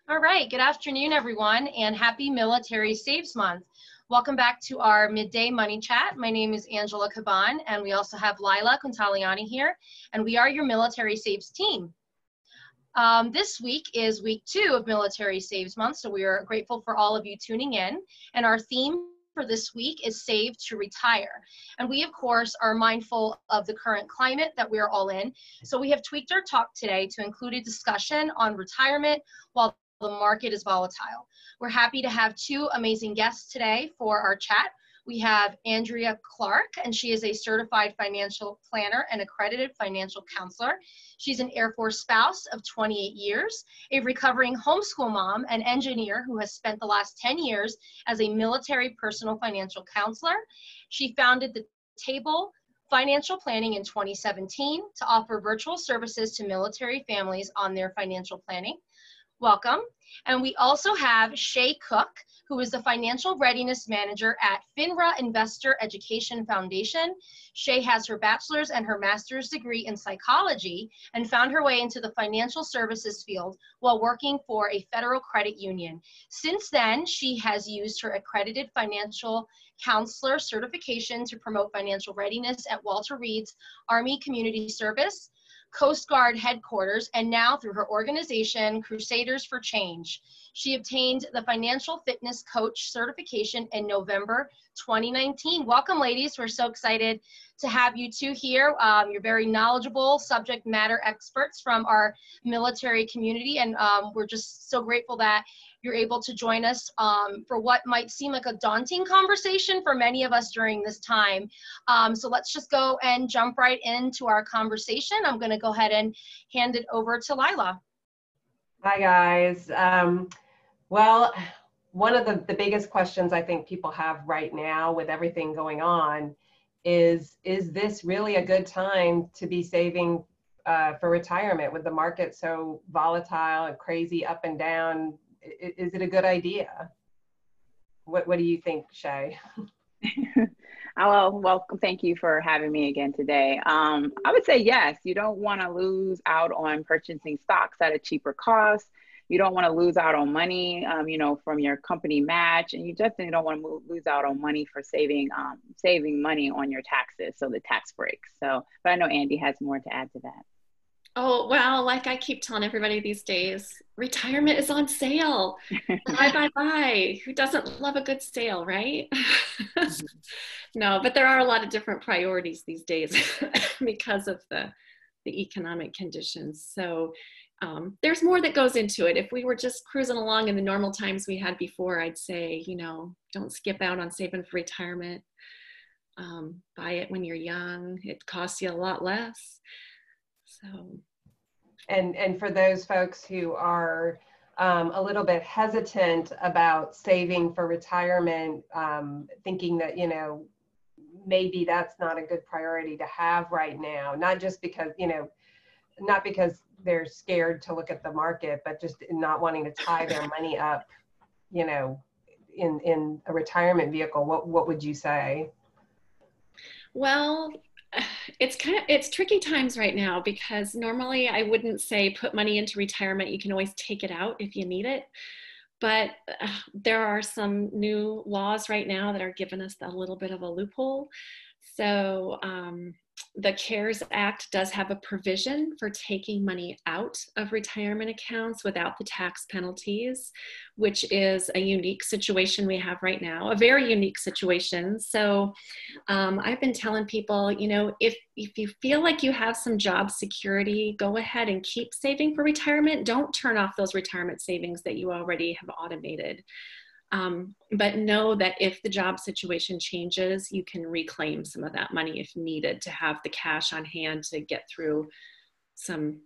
All right, good afternoon, everyone, and happy Military Saves Month. Welcome back to our Midday Money Chat. My name is Angela Caban, and we also have Lila Quintaliani here, and we are your Military Saves team. This week is week 2 of Military Saves Month, so we are grateful for all of you tuning in, and our theme for this week is Save to Retire. And we, of course, are mindful of the current climate that we're all in, so we have tweaked our talk today to include a discussion on retirement while the market is volatile. We're happy to have 2 amazing guests today for our chat. We have Andrea Clark, and she is a certified financial planner and accredited financial counselor. She's an Air Force spouse of 28 years, a recovering homeschool mom and engineer who has spent the last 10 years as a military personal financial counselor. She founded the Table Financial Planning in 2017 to offer virtual services to military families on their financial planning. Welcome. And we also have Shay Cook, who is the Financial Readiness Manager at FINRA Investor Education Foundation. Shay has her bachelor's and her master's degree in psychology and found her way into the financial services field while working for a federal credit union. Since then, she has used her accredited financial counselor certification to promote financial readiness at Walter Reed's Army Community Service, Coast Guard headquarters, and now through her organization, Crusaders for Change. She obtained the Financial Fitness Coach certification in November 2019. Welcome, ladies. We're so excited to have you 2 here. You're very knowledgeable subject matter experts from our military community, and we're just so grateful that you're able to join us for what might seem like a daunting conversation for many of us during this time. So let's just go and jump right into our conversation. I'm going to go ahead and hand it over to Lila. Hi, guys. Well, one of the biggest questions I think people have right now with everything going on is this really a good time to be saving for retirement with the market so volatile and crazy up and down? Is it a good idea? What do you think, Shay? Well, thank you for having me again today. I would say yes. You don't want to lose out on purchasing stocks at a cheaper cost. You don't want to lose out on money, from your company match, and you definitely don't want to lose out on money for saving money on your taxes, so the tax breaks. So, but I know Andy has more to add to that. Oh, well, like I keep telling everybody these days, retirement is on sale. Buy. Who doesn't love a good sale, right? No, but there are a lot of different priorities these days because of the economic conditions. So there's more that goes into it. If we were just cruising along in the normal times we had before, I'd say, don't skip out on saving for retirement. Buy it when you're young. It costs you a lot less. So, and for those folks who are a little bit hesitant about saving for retirement, thinking that maybe that's not a good priority to have right now, not just because not because they're scared to look at the market, but just not wanting to tie their money up, in a retirement vehicle. What would you say? Well, it's tricky times right now, because normally I wouldn't say put money into retirement. You can always take it out if you need it. But there are some new laws right now that are giving us a little bit of a loophole. So the CARES Act does have a provision for taking money out of retirement accounts without the tax penalties, which is a unique situation we have right now, a very unique situation. So I've been telling people, if you feel like you have some job security, go ahead and keep saving for retirement. Don't turn off those retirement savings that you already have automated. But know that if the job situation changes, you can reclaim some of that money if needed, to have the cash on hand to get through some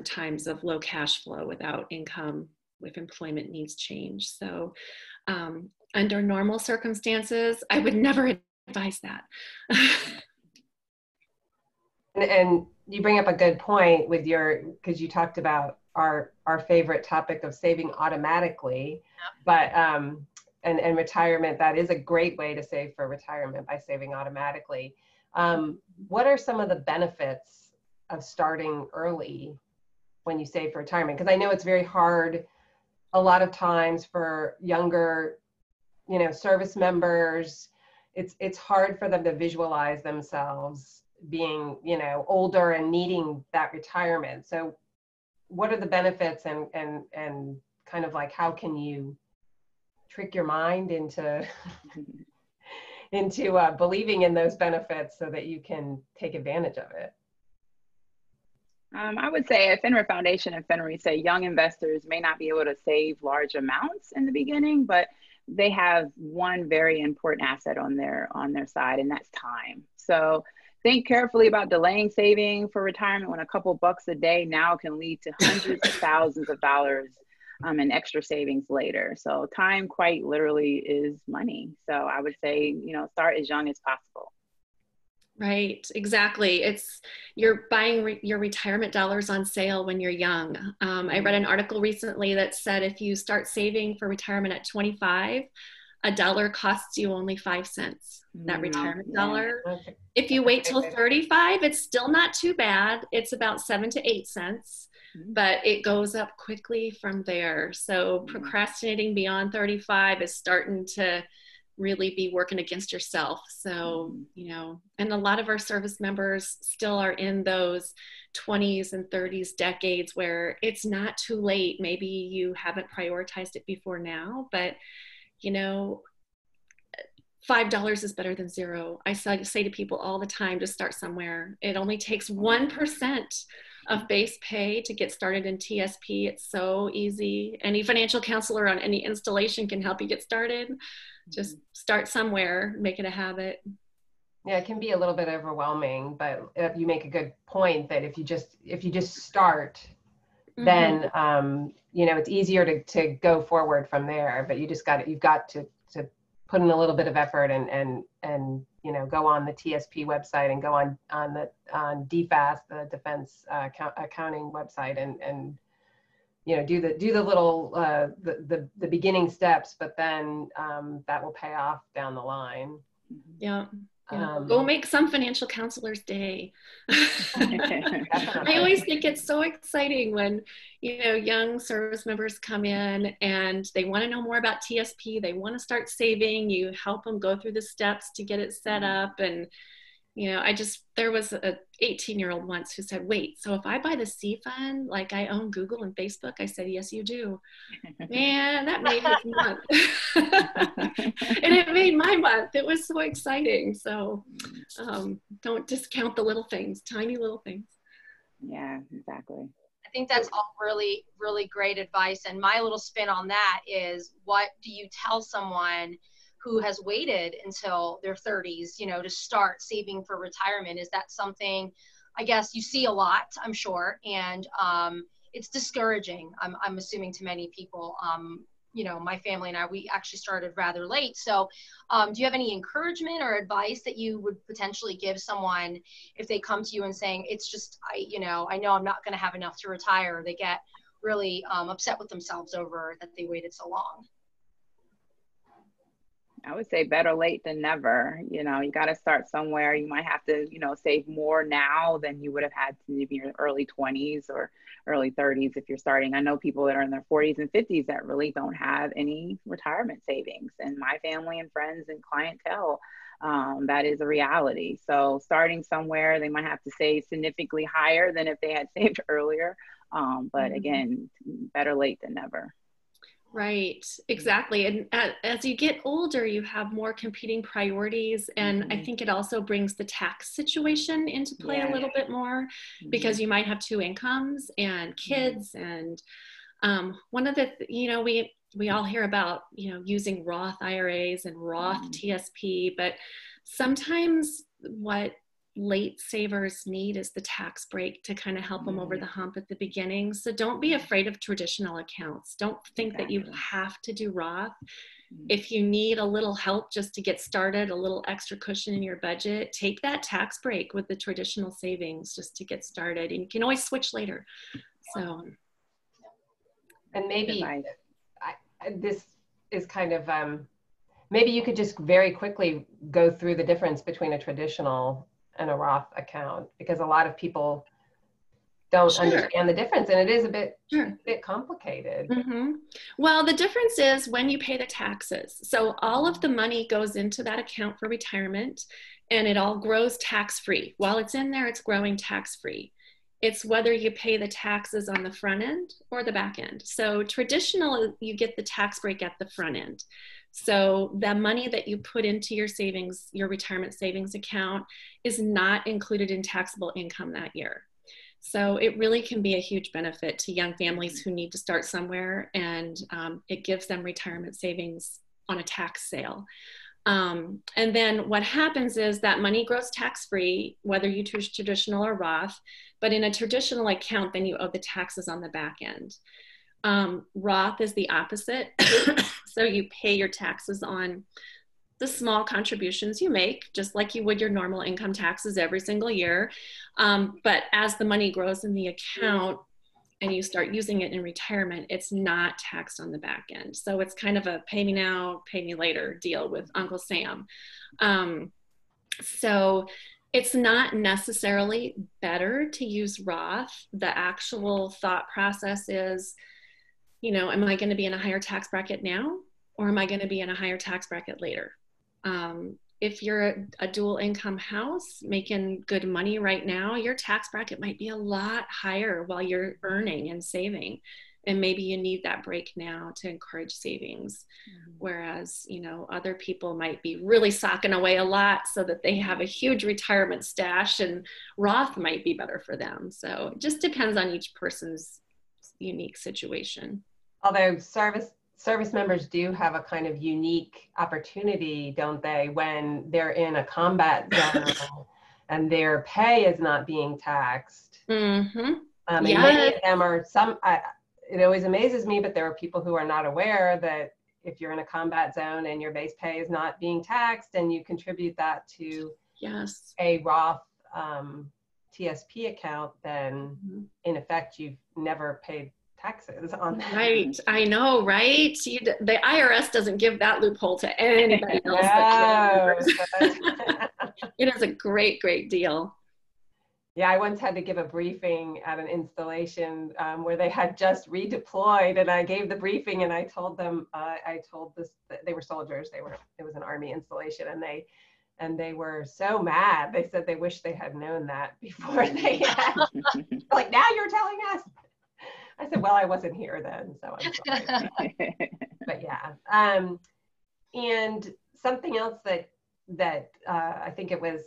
times of low cash flow without income if employment needs change. So under normal circumstances, I would never advise that. And you bring up a good point with because you talked about our favorite topic of saving automatically, but and retirement, that is a great way to save for retirement, by saving automatically. What are some of the benefits of starting early when you save for retirement? Because I know it's very hard. a lot of times for younger, service members, it's hard for them to visualize themselves being, older and needing that retirement. So what are the benefits and kind of like, how can you trick your mind into believing in those benefits so that you can take advantage of it? I would say at FINRA Foundation and FINRA say young investors may not be able to save large amounts in the beginning, but they have one very important asset on their side, and that's time. So think carefully about delaying saving for retirement when a couple bucks a day now can lead to hundreds of thousands of dollars in extra savings later. So time quite literally is money. So I would say, start as young as possible. Right, exactly. You're buying your retirement dollars on sale when you're young. I read an article recently that said if you start saving for retirement at 25, a dollar costs you only 5 cents, that retirement dollar. If you wait till 35, it's still not too bad. It's about 7 to 8 cents, but it goes up quickly from there. So procrastinating beyond 35 is starting to really be working against yourself. So, and a lot of our service members still are in those 20s and 30s decades where it's not too late. Maybe you haven't prioritized it before now, but $5 is better than zero. I say to people all the time, to start somewhere. It only takes 1% of base pay to get started in TSP. It's so easy. Any financial counselor on any installation can help you get started. Just start somewhere, make it a habit. Yeah, it can be a little bit overwhelming, but you make a good point that if you just start, then it's easier to go forward from there. But you've got to put in a little bit of effort and go on the TSP website and go on DFAS, the Defense Accounting website, and do the little the beginning steps, but then that will pay off down the line. Yeah. Go make some financial counselor's day. I always think it's so exciting when young service members come in and they want to know more about TSP. They want to start saving. You help them go through the steps to get it set up. And there was a 18-year-old once who said, wait, so if I buy the C fund, like I own Google and Facebook? I said, yes, you do. Man, that made his month. And it made my month. It was so exciting. So don't discount the little things, tiny little things. Yeah, exactly. I think that's all really, really great advice. And my little spin on that is, what do you tell someone who has waited until their 30s, to start saving for retirement? Is that something, I guess, you see a lot, I'm sure, and it's discouraging, I'm assuming, to many people. My family and I, we actually started rather late. So do you have any encouragement or advice that you would potentially give someone if they come to you and saying, it's just, I know I'm not going to have enough to retire? They get really upset with themselves over that they waited so long. I would say better late than never. You got to start somewhere. You might have to, save more now than you would have had to in your early 20s or early 30s if you're starting. I know people that are in their 40s and 50s that really don't have any retirement savings. And my family and friends and clientele, that is a reality. So starting somewhere, they might have to save significantly higher than if they had saved earlier. But again, better late than never. Right, exactly. And as you get older, you have more competing priorities. And I think it also brings the tax situation into play a little bit more, because you might have 2 incomes and kids. And one of the, we all hear about, using Roth IRAs and Roth TSP, but sometimes what late savers need is the tax break to kind of help them over the hump at the beginning. So don't be afraid of traditional accounts. Don't think that you have to do Roth. If you need a little help just to get started, a little extra cushion in your budget, take that tax break with the traditional savings just to get started. And you can always switch later. So, and maybe this is kind of, maybe you could just very quickly go through the difference between a traditional and a Roth account, because a lot of people don't Sure. understand the difference. And it is a bit, Sure. a bit complicated. Mm-hmm. Well, the difference is when you pay the taxes. So all of the money goes into that account for retirement, and it all grows tax-free. While it's in there, it's growing tax-free. It's whether you pay the taxes on the front end or the back end. So traditional, you get the tax break at the front end. So the money that you put into your savings, your retirement savings account, is not included in taxable income that year. So it really can be a huge benefit to young families who need to start somewhere, and it gives them retirement savings on a tax sale. And then what happens is that money grows tax-free, whether you choose traditional or Roth, but in a traditional account, then you owe the taxes on the back end. Roth is the opposite. So you pay your taxes on the small contributions you make, just like you would your normal income taxes every single year. But as the money grows in the account and you start using it in retirement, it's not taxed on the back end. So it's kind of a pay me now, pay me later deal with Uncle Sam. So it's not necessarily better to use Roth. The actual thought process is, you know, am I going to be in a higher tax bracket now, or am I going to be in a higher tax bracket later? If you're a dual income house making good money right now, your tax bracket might be a lot higher while you're earning and saving. And maybe you need that break now to encourage savings. Whereas, you know, other people might be really socking away a lot so that they have a huge retirement stash, and Roth might be better for them. So it just depends on each person's unique situation. Although service members do have a kind of unique opportunity, don't they, when they're in a combat zone and their pay is not being taxed. Mm-hmm. And many of them are it always amazes me, but there are people who are not aware that if you're in a combat zone and your base pay is not being taxed and you contribute that to a Roth TSP account, then in effect, you've never paid taxes on that. Right. I know, right? The IRS doesn't give that loophole to anybody else. It is a great, great deal. Yeah, I once had to give a briefing at an installation where they had just redeployed, and I gave the briefing and I told them, they were soldiers, it was an Army installation, and they were so mad. They said they wish they had known that before they had, like, now you're telling us. I said, well, I wasn't here then, so I'm sorry. But yeah. And something else that I think it was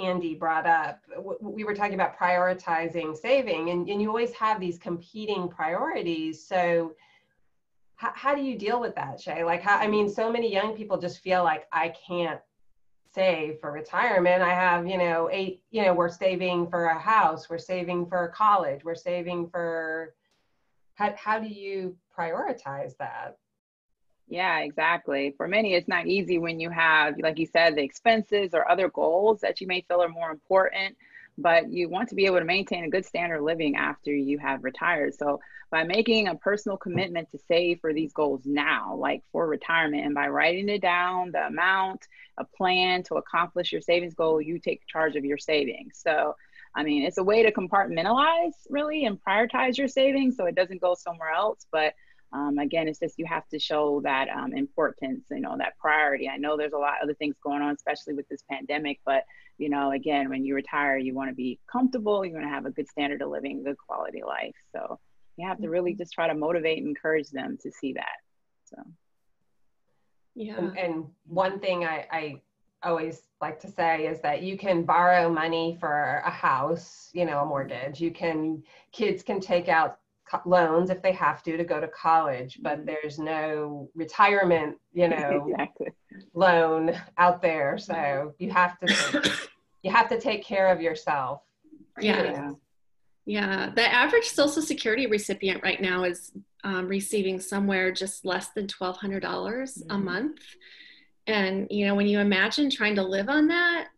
Andy brought up, we were talking about prioritizing saving, and you always have these competing priorities. So how do you deal with that, Shay? Like, so many young people just feel like, I can't save for retirement. I have, we're saving for a house, we're saving for college, we're saving for, how do you prioritize that? Yeah, exactly. For many, it's not easy when you have, like you said, the expenses or other goals that you may feel are more important, but you want to be able to maintain a good standard of living after you have retired. So by making a personal commitment to save for these goals now, like for retirement, and by writing it down, the amount, a plan to accomplish your savings goal, you take charge of your savings. So it's a way to compartmentalize really and prioritize your savings so it doesn't go somewhere else. But again, it's just, you have to show that importance, that priority. I know there's a lot of other things going on, especially with this pandemic, but again, when you retire, you want to be comfortable, you want to have a good standard of living, good quality life. So you have to really just try to motivate and encourage them to see that. So yeah. And one thing I always like to say is that you can borrow money for a house, a mortgage. Kids can take out loans if they have to go to college, but there's no retirement, exactly. loan out there. So you have to take care of yourself. Yeah. Yeah. The average Social Security recipient right now is receiving somewhere just less than $1,200 a month. And, when you imagine trying to live on that,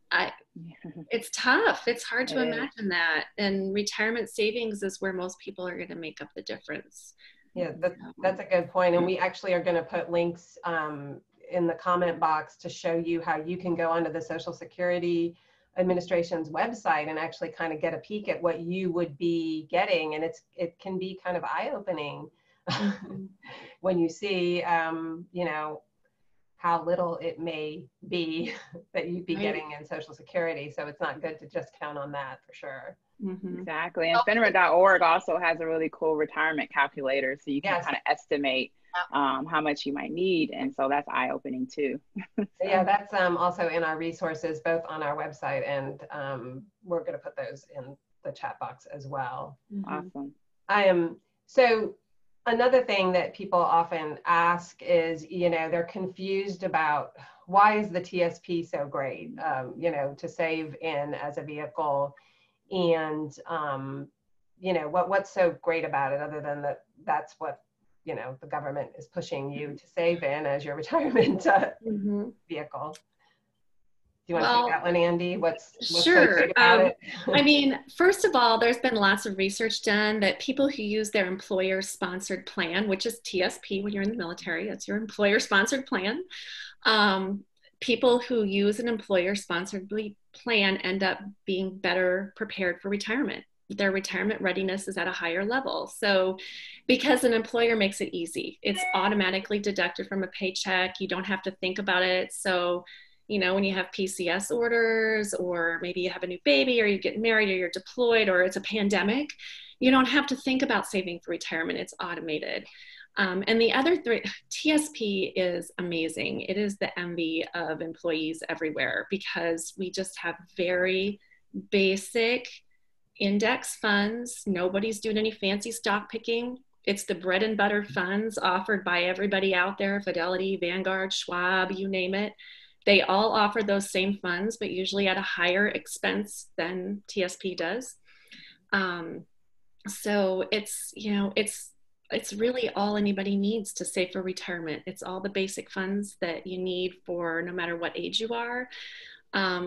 it's tough. It's hard to imagine that. And retirement savings is where most people are going to make up the difference. Yeah, that's a good point. And we actually are going to put links in the comment box to show you how you can go onto the Social Security administration's website and actually kind of get a peek at what you would be getting. And it can be kind of eye-opening when you see, you know, how little it may be that you'd be getting in Social Security. So it's not good to just count on that, for sure. Exactly. And FINRA.org also has a really cool retirement calculator, so you can kind of estimate how much you might need. And so that's eye-opening too. Yeah, that's also in our resources, both on our website, and we're going to put those in the chat box as well. Awesome. So another thing that people often ask is, you know, they're confused about why is the TSP so great, you know, to save in as a vehicle, and you know, what's so great about it, other than that's what, you know, the government is pushing you to save in as your retirement vehicle. Do you want to take that one, Andy? What's sure. So great about it? I mean, first of all, there's been lots of research done that people who use their employer-sponsored plan, which is TSP when you're in the military, that's your employer-sponsored plan. People who use an employer-sponsored plan end up being better prepared for retirement. Their retirement readiness is at a higher level. So because an employer makes it easy, it's automatically deducted from a paycheck. You don't have to think about it. So, you know, when you have PCS orders, or maybe you have a new baby, or you get married, or you're deployed, or it's a pandemic, you don't have to think about saving for retirement. It's automated. And the other three, TSP is amazing. It is the envy of employees everywhere, because we just have very basic index funds. Nobody's doing any fancy stock picking. It's the bread and butter funds offered by everybody out there, Fidelity, Vanguard, Schwab, you name it. They all offer those same funds, but usually at a higher expense than TSP does. So it's, you know, it's really all anybody needs to save for retirement. It's all the basic funds that you need for no matter what age you are.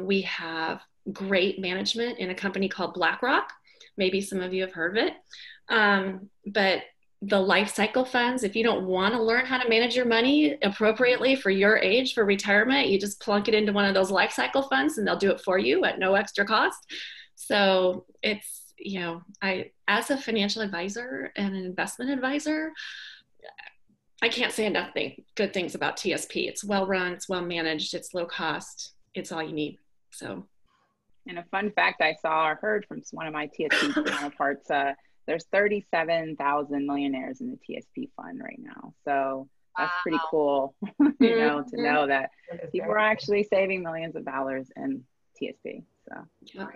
We have great management in a company called BlackRock. Maybe some of you have heard of it. But the life cycle funds, if you don't want to learn how to manage your money appropriately for your age for retirement, you just plunk it into one of those life cycle funds and they'll do it for you at no extra cost. So it's, you know, as a financial advisor and an investment advisor, I can't say enough good things about TSP. It's well run, it's well managed, it's low cost, it's all you need. So, and a fun fact I saw or heard from one of my TSP counterparts, there's 37,000 millionaires in the TSP fund right now. So that's pretty cool, you know, to know that people are actually saving millions of dollars in TSP. So,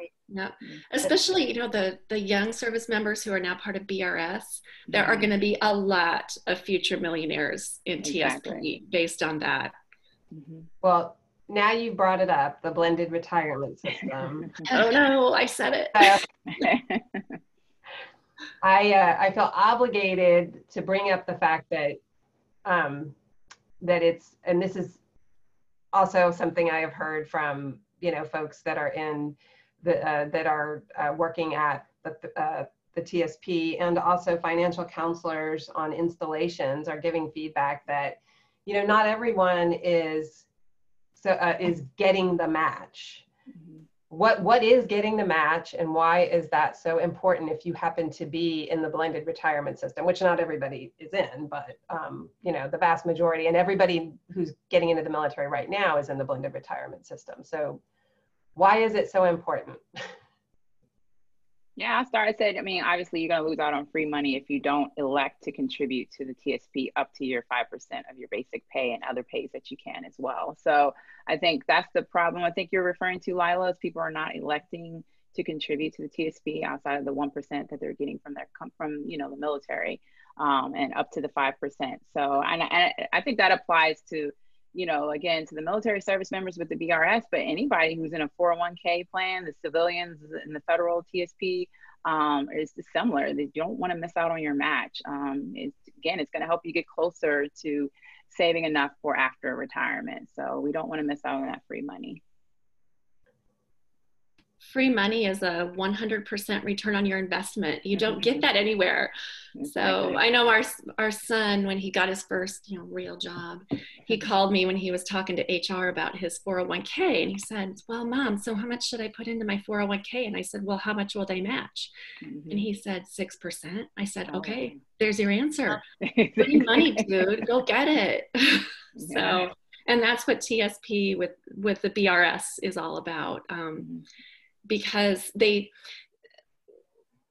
especially, you know, the young service members who are now part of BRS, there are going to be a lot of future millionaires in TSP based on that. Well, now you brought it up, the blended retirement system. Oh no, I said it. I feel obligated to bring up the fact that that it's, and this is also something I have heard from, you know, folks that are in the that are working at the TSP, and also financial counselors on installations are giving feedback that, you know, not everyone is getting the match. What is getting the match, and why is that so important if you happen to be in the blended retirement system, which not everybody is in, but you know, the vast majority, and everybody who's getting into the military right now is in the blended retirement system. So why is it so important? Yeah, I said, I mean, obviously you're going to lose out on free money if you don't elect to contribute to the TSP up to your 5% of your basic pay and other pays that you can as well. So I think that's the problem I think you're referring to, Lila, is people are not electing to contribute to the TSP outside of the 1% that they're getting from you know, the military, and up to the 5%. So, and I think that applies to, you know, again, to the military service members with the BRS, but anybody who's in a 401k plan, the civilians in the federal TSP, is similar. You don't want to miss out on your match. It's going to help you get closer to saving enough for after retirement. So we don't want to miss out on that free money. free money is a 100% return on your investment. You don't get that anywhere. So I know our son, when he got his first, real job, he called me when he was talking to HR about his 401k, and he said, well, Mom, so how much should I put into my 401k? And I said, well, how much will they match? And he said, 6%. I said, okay, there's your answer. Free money, dude, go get it. So, and that's what TSP with the BRS is all about. Because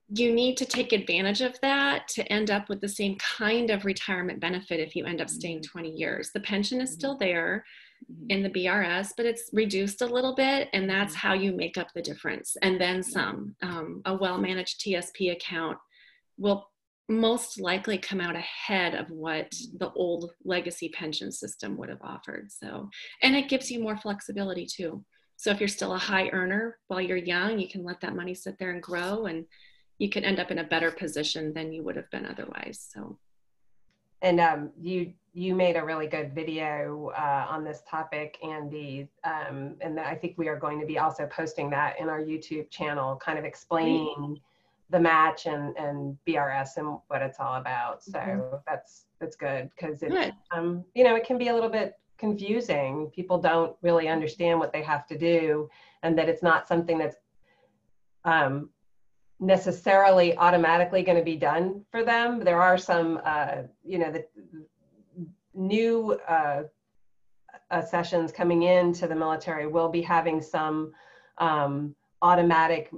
you need to take advantage of that to end up with the same kind of retirement benefit if you end up staying 20 years. The pension is still there in the BRS, but it's reduced a little bit, and that's how you make up the difference. And then some. A well-managed TSP account will most likely come out ahead of what the old legacy pension system would have offered. So, and it gives you more flexibility too. So if you're still a high earner while you're young, you can let that money sit there and grow, and you can end up in a better position than you would have been otherwise. So, and you made a really good video on this topic, Andy, and I think we are going to be also posting that in our YouTube channel, kind of explaining the match and BRS and what it's all about. So that's good, because it's it can be a little bit confusing. People don't really understand what they have to do, and that it's not something that's necessarily automatically going to be done for them. There are some, the new sessions coming into the military will be having some automatic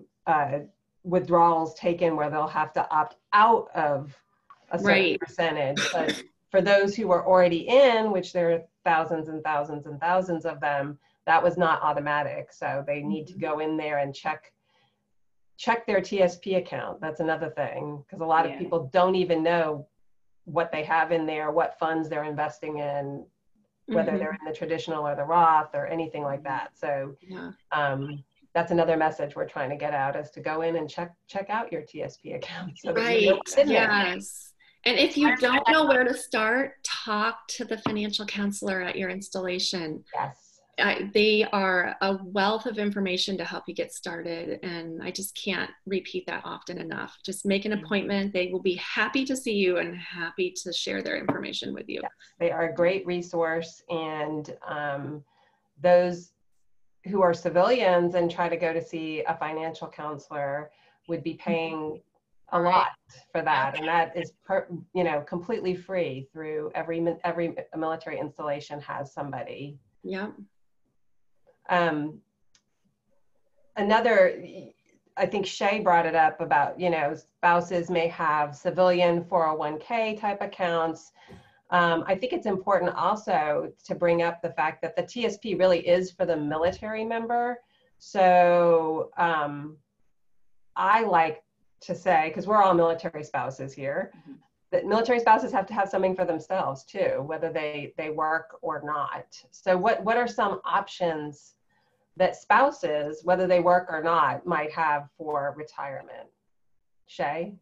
withdrawals taken where they'll have to opt out of a certain percentage. But for those who are already in, which there are thousands and thousands and thousands of them, that was not automatic. So they need to go in there and check their TSP account. That's another thing, because a lot of people don't even know what they have in there, what funds they're investing in, whether they're in the traditional or the Roth or anything like that. So that's another message we're trying to get out, is to go in and check out your TSP account. So that you know what's in there. And if you don't know where to start, talk to the financial counselor at your installation. Yes. They are a wealth of information to help you get started, and I just can't repeat that often enough. Just make an appointment. They will be happy to see you and happy to share their information with you. Yes, they are a great resource, and those who are civilians and try to go to see a financial counselor would be paying a lot for that, and that is completely free through every military installation has somebody. Yeah. Another, I think Shay brought it up about, spouses may have civilian 401k type accounts. I think it's important also to bring up the fact that the TSP really is for the military member. So I like to say, because we're all military spouses here, that military spouses have to have something for themselves too, whether they work or not. So what are some options that spouses, whether they work or not, might have for retirement? Shay?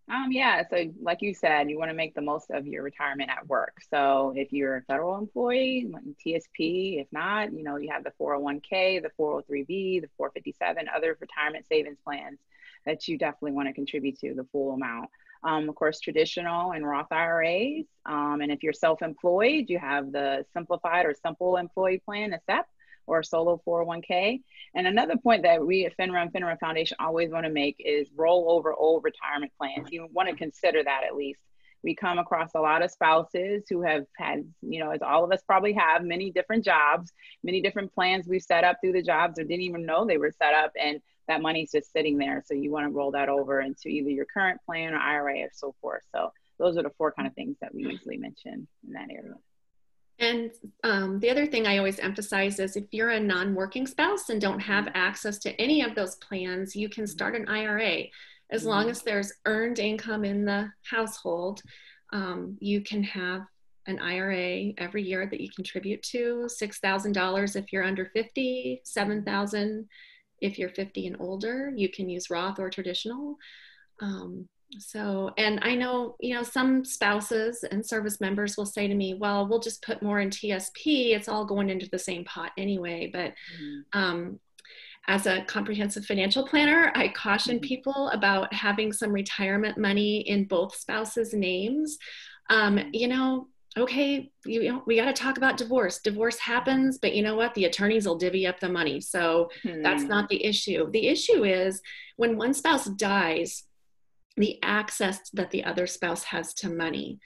So like you said, you want to make the most of your retirement at work. So if you're a federal employee, TSP, if not, you have the 401k, the 403b, the 457, other retirement savings plans that you definitely want to contribute to the full amount. Of course, traditional and Roth IRAs. And if you're self-employed, you have the simplified or simple employee plan, a SEP, or solo 401k. And another point that we at FINRA and FINRA Foundation always want to make is roll over old retirement plans. You want to consider that at least. We come across a lot of spouses who have had, as all of us probably have, many different jobs, many different plans we've set up through the jobs or didn't even know they were set up, and that money's just sitting there. So you want to roll that over into either your current plan or IRA or so forth. So those are the four kind of things that we usually mention in that area. And the other thing I always emphasize is if you're a non-working spouse and don't have access to any of those plans, you can start an IRA. As long as there's earned income in the household, you can have an IRA every year that you contribute to. $6,000 if you're under 50, $7,000 if you're 50 and older. You can use Roth or traditional. And I know, some spouses and service members will say to me, well, we'll just put more in TSP. It's all going into the same pot anyway. But as a comprehensive financial planner, I caution people about having some retirement money in both spouses' names. You know, okay, we got to talk about divorce. Divorce happens, but you know what? The attorneys will divvy up the money. So that's not the issue. The issue is when one spouse dies, the access that the other spouse has to money.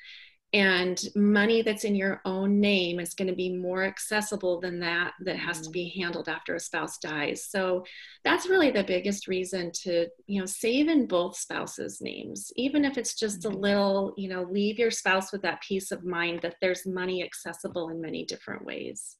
And money that's in your own name is going to be more accessible than that has to be handled after a spouse dies. So that's really the biggest reason to, save in both spouses' names, even if it's just a little, leave your spouse with that peace of mind that there's money accessible in many different ways.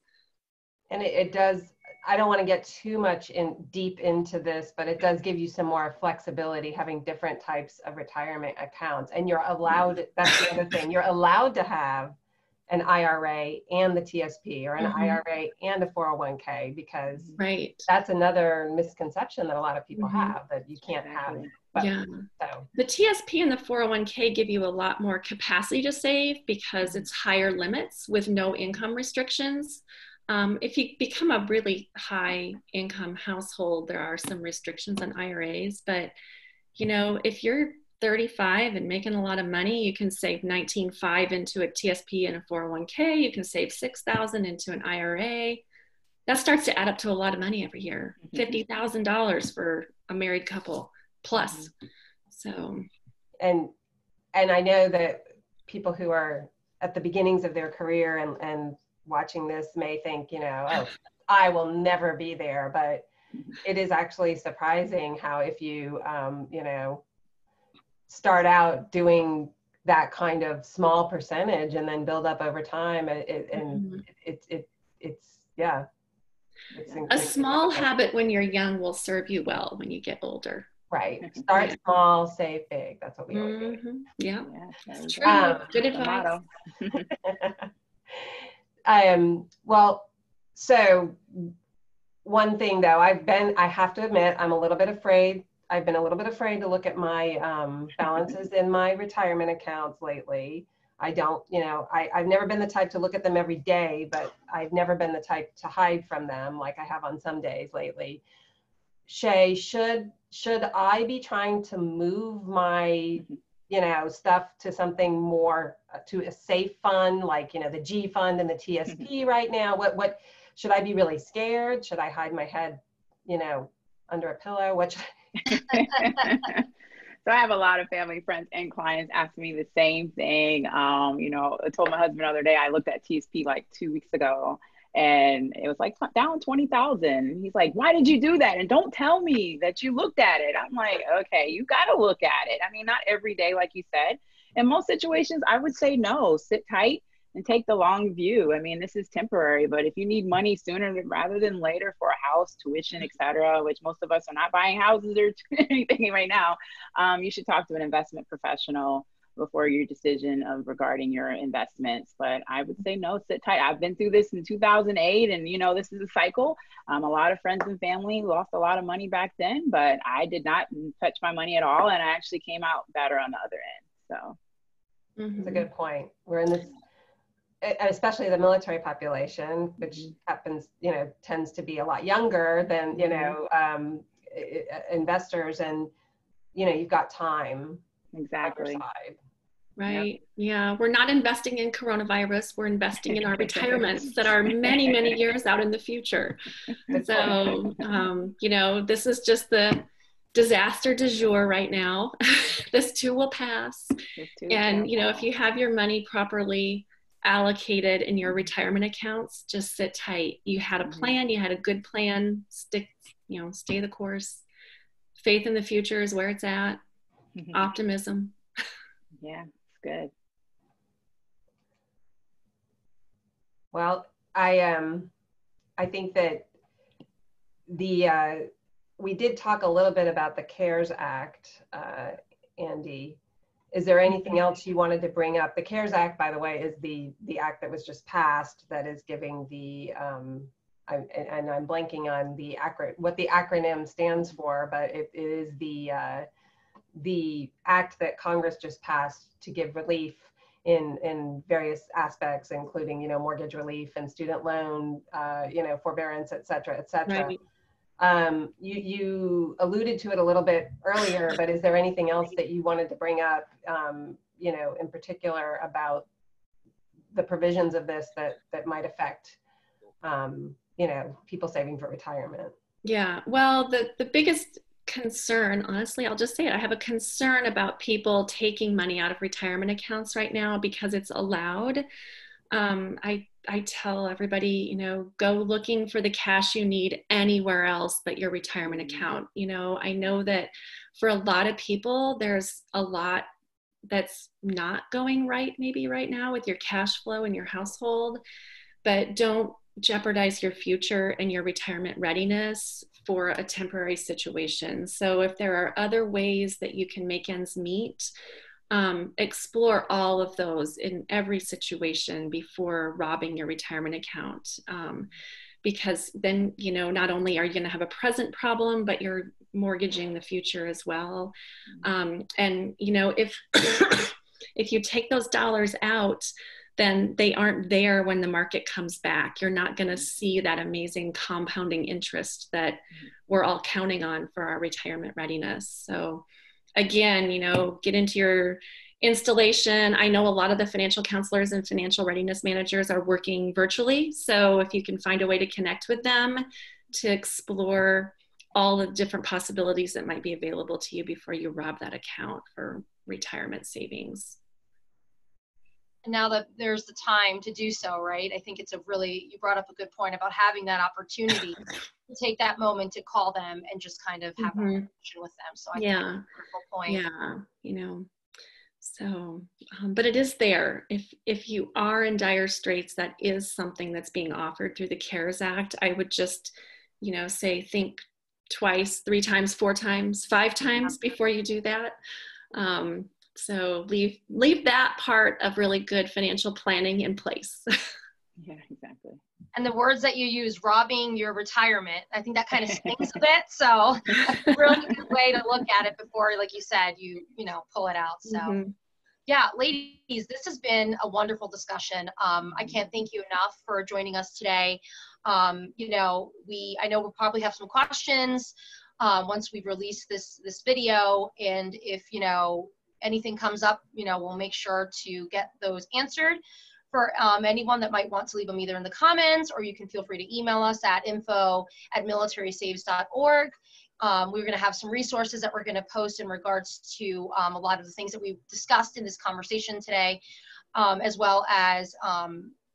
And it does, I don't want to get too much deep into this, but it does give you some more flexibility having different types of retirement accounts. And you're allowed, that's the other thing, you're allowed to have an IRA and the TSP, or an IRA and a 401k, because that's another misconception that a lot of people have, that you can't have. But, so. The TSP and the 401k give you a lot more capacity to save because it's higher limits with no income restrictions. If you become a really high income household, there are some restrictions on IRAs, but if you're 35 and making a lot of money, you can save 19.5 into a TSP and a 401k. You can save 6,000 into an IRA. That starts to add up to a lot of money every year. $50,000 for a married couple plus. So, and I know that people who are at the beginnings of their career and watching this may think, oh, I will never be there, but it is actually surprising how if you, start out doing that kind of small percentage and then build up over time, it's a small habit when you're young will serve you well when you get older. Right. Start small, save big. That's what we always do. Yeah. Good advice. Well, so one thing though, I have to admit, I'm a little bit afraid. I've been a little bit afraid to look at my balances in my retirement accounts lately. I don't, I've never been the type to look at them every day, but I've never been the type to hide from them like I have on some days lately. Shay, should I be trying to move my, stuff to something more, to a safe fund, like, the G fund and the TSP right now? What should I be really scared? Should I hide my head, under a pillow? What should So I have a lot of family, friends, and clients ask me the same thing. I told my husband the other day, I looked at TSP like 2 weeks ago, and it was like down 20,000. He's like, why did you do that? And don't tell me that you looked at it. I'm like, okay, you got to look at it. I mean, not every day, like you said. In most situations, I would say no, sit tight and take the long view. I mean, this is temporary, but if you need money sooner rather than later for a house, tuition, et cetera, which most of us are not buying houses or anything right now, you should talk to an investment professional before your decision regarding your investments. But I would say no, sit tight. I've been through this in 2008, and this is a cycle. A lot of friends and family lost a lot of money back then, but I did not touch my money at all, and I actually came out better on the other end. So that's a good point. We're in this, especially the military population, which happens, tends to be a lot younger than, investors, and, you've got time. Exactly. Right. Yep. Yeah. We're not investing in coronavirus. We're investing in our retirements that are many, many years out in the future. So, this is just the disaster du jour right now. This too will pass. And, if you have your money properly allocated in your retirement accounts, just sit tight. You had a plan, you had a good plan, stay the course. Faith in the future is where it's at. Optimism. Yeah, it's good. Well, I think that we did talk a little bit about the CARES Act, Andy. Is there anything else you wanted to bring up? The CARES Act, by the way, is the act that was just passed that is giving the, and I'm blanking on what the acronym stands for, but it is the act that Congress just passed to give relief in various aspects, including, mortgage relief and student loan, forbearance, et cetera, et cetera. Right. You alluded to it a little bit earlier, but is there anything else that you wanted to bring up, you know, in particular about the provisions of this that might affect, you know, people saving for retirement? Yeah, well, the biggest concern, honestly, I'll just say it, I have a concern about people taking money out of retirement accounts right now because it's allowed. I tell everybody, you know, go looking for the cash you need anywhere else but your retirement account. You know, I know that for a lot of people, there's a lot that's not going right maybe right now with your cash flow in your household, but don't jeopardize your future and your retirement readiness for a temporary situation. So if there are other ways that you can make ends meet, explore all of those in every situation before robbing your retirement account. Because then, you know, not only are you going to have a present problem, but you're mortgaging the future as well. And, you know, if, if you take those dollars out, then they aren't there when the market comes back. You're not going to see that amazing compounding interest that we're all counting on for our retirement readiness. So again, you know, get into your installation. I know a lot of the financial counselors and financial readiness managers are working virtually. So if you can find a way to connect with them to explore all the different possibilities that might be available to you before you rob that account for retirement savings. Now that there's the time to do so, right? I think it's a really, you brought up a good point about having that opportunity to take that moment to call them and just kind of have a conversation with them. So I think that's a wonderful point. Yeah, you know, so, but it is there. If you are in dire straits, that is something that's being offered through the CARES Act. I would just, you know, say, think twice, 3 times, 4 times, 5 times before you do that. So leave that part of really good financial planning in place. Yeah, exactly. And the words that you use, robbing your retirement, I think that kind of stings a bit. So that's a really good way to look at it before, like you said, you know, pull it out. So yeah, ladies, this has been a wonderful discussion. I can't thank you enough for joining us today. You know, I know we'll probably have some questions once we release this video, and if, you know, anything comes up, you know, we'll make sure to get those answered. For anyone that might want to leave them either in the comments, or you can feel free to email us at info@militarysaves.org. We're going to have some resources that we're going to post in regards to a lot of the things that we've discussed in this conversation today, as well as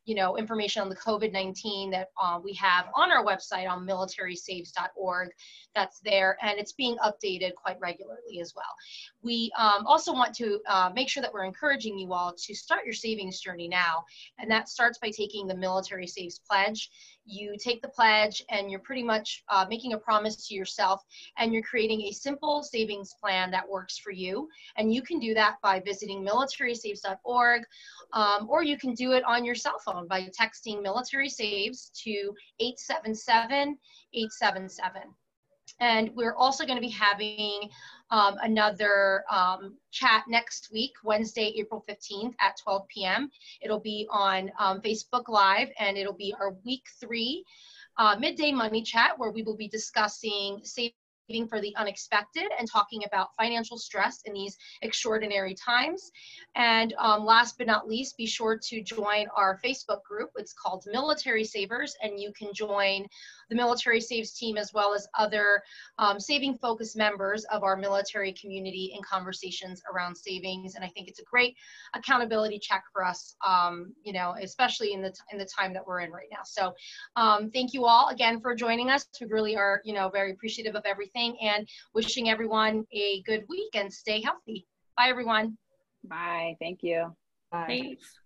you know, information on the COVID-19 that we have on our website on militarysaves.org. That's there, and it's being updated quite regularly as well. We also want to make sure that we're encouraging you all to start your savings journey now, and that starts by taking the Military Saves Pledge. You take the pledge and you're pretty much making a promise to yourself, and you're creating a simple savings plan that works for you. And you can do that by visiting militarysaves.org, or you can do it on your cell phone by texting Military Saves to 877-877. And we're also going to be having another chat next week, Wednesday, April 15th at 12 p.m. It'll be on Facebook Live, and it'll be our week 3 Midday Money Chat, where we will be discussing saving for the unexpected and talking about financial stress in these extraordinary times. And last but not least, be sure to join our Facebook group. It's called Military Savers, and you can join the Military Saves team as well as other saving focused members of our military community in conversations around savings. And I think it's a great accountability check for us, you know, especially in the time that we're in right now. So thank you all again for joining us. We really are, you know, very appreciative of everything, and wishing everyone a good week and stay healthy. Bye, everyone. Bye. Thank you. Bye. Thanks.